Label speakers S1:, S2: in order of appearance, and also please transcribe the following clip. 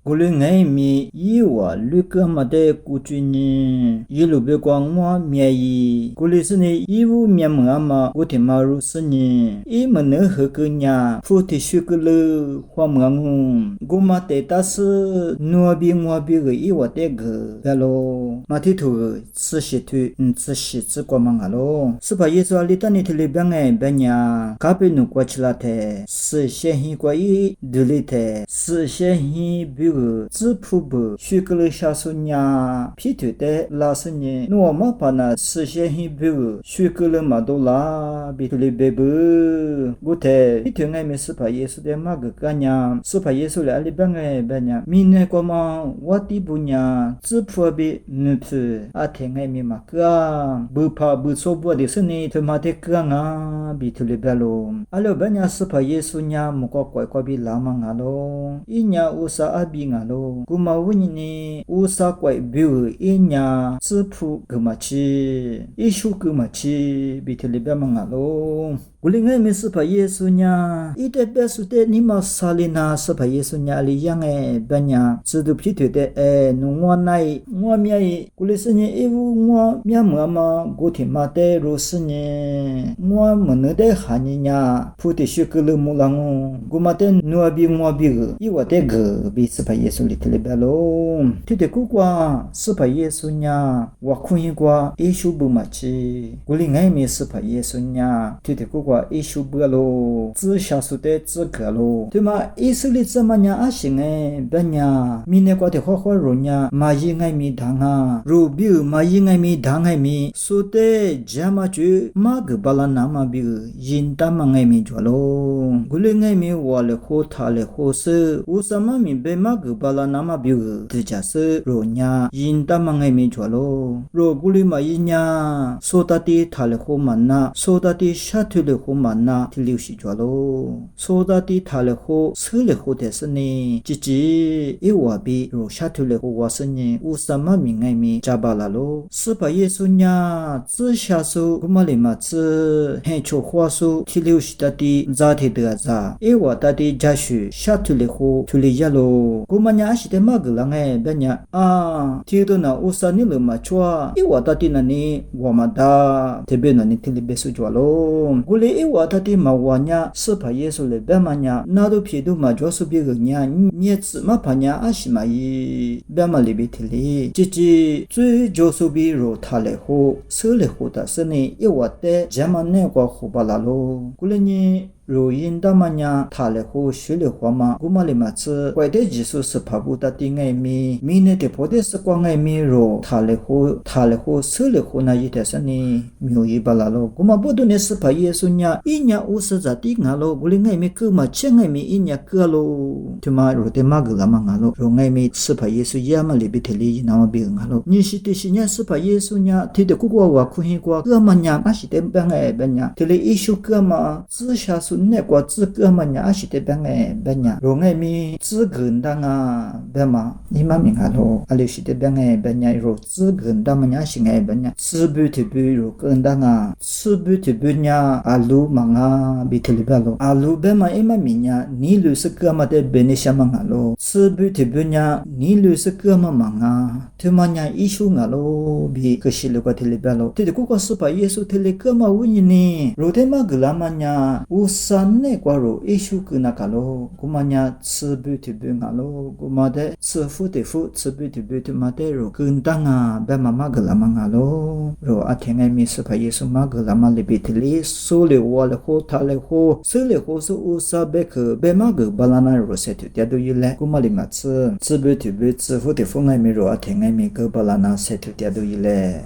S1: 古里爱米伊瓦绿个嘛的古居呢，一路别光我面伊，古里是呢伊乌面么嘛，古天马如是呢，伊么能和个呀，菩提须个了花么我，古嘛得打是诺比我比个伊瓦的个，然后马蹄头吃些腿，吃些吃过嘛咯，是把耶稣阿里当你提里边哎边呀，咖啡努过去了噻，是先去过伊独立噻，是先去比。自普不许个了下手呀，皮头的拉是呢，我们把那实现一比许个了马多拉，比头里贝不，我睇皮头爱没是把耶稣的马个干呀，是把耶稣来里边个边呀，明年过嘛，我的不呀，自普比女子阿天爱没马个，不怕不错不的是呢，他妈的个啊，比头里边咯，阿了边呀是把耶稣呀，木个乖乖比拉嘛啊咯，一年乌沙阿比。ngalo kuma wuni ni usa kwai biu inya zipu gemachi ishu gemachi biteliba mangalo gulingai me sepa yesunya ite besu te nima salina sepa yesunya ali yang banya zidu pite de nungwa nai ngwa miai gulisnya ewu ngwa mya mama goti mate rusnya ngwa mene de haninya puti shukulu mulangu gumate nuabi ngwa bi iwa de ge bi sepa耶稣里头里边咯，对的，古瓜是把耶稣呀，我看一瓜耶稣不嘛去，古里爱没是把耶稣呀，对的，古瓜耶稣不咯，只下手的只个咯，对嘛？耶稣里怎么样阿行哎，别呀，明年瓜的花花肉呀，马伊爱没当啊，肉比马伊爱没当爱没，说的加嘛就马个巴拉那嘛比，人大嘛爱没着咯，古里爱没我了好他了好是，我什么没被马个。bala nama biu tja se ro nya yin ta mangai me jwalo ro guli ma yinya sodati thale ho manna sodati shathule ho manna tiliu shi jwalo sodati thale ho sele ho desne chichi ewa bi ro shathule ho wasne usama mingai me jabala lo spa yesu nya zi sha su gumale ma zi he cho hwa su tiliu shi tati za the de za ewa tati jashu shathule ho tuli yalo manya ashite maglange benya tido na usani le machwa iwata tinani wamada tebena ni tilibesu jwalo gule iwata ti mawanya sepa yesu le bemanya nado piedu majwasu bignya nyets mapanya ashimai bema libitili chichi zui josubi ro thale ho sele ho da sene iwate jamane kwa khobalalo gule ni ro yinda manya thale ho shile hwama gumale ma tsu kwaide jisu sepabu ta tingai mi mine de pode sekwa ngai mi ro thale ho sele ho na yite sani myo yi balalo guma bodu ne sepa yesu nya inya usaza ti ngalo gulingai mi kuma chengai mi inya kalo tuma ro de magla mangalo ro ngai mi sepa yesu yama libiteli na bi ngalo ni shite shinya sepa yesu nya ti de kukwa wa kuhi kwa gamanya ashite bangai banya tele ishu kama zisha su ne kwa zi ge ma nya ashite banya ro ngai mi zi gen dang bema ni ma mi ngalo ali shite banya ro zi gen dang ma nya shi ngai banya zi bu ti bu ro gen dang zi bu ti bu nya alu manga biteli balo alu bema ema mi nya ni lu se ge ma de benisha mangalo zi bu ti bu nya ni lu se ge ma manga tuma nya ishu ngalo bi keshile kwa tele balo te ko ko supa yesu tele ge ma wuni ni ro de ma gla ma nya sanne kwaro ishu kuna kalo kumanya tsubu tibu ngalo kumade tsufu tifu tsubu tibu timade ro kundanga bema magala mangalo ro atengai mi supa yesu magala malibitili sole wale ho tale ho sele ho su usabek bema ge balana ro setu tiadu yile kumali matsu tsubu tibu tsufu tifu ngai mi ro atengai mi ge balana setu tiadu yile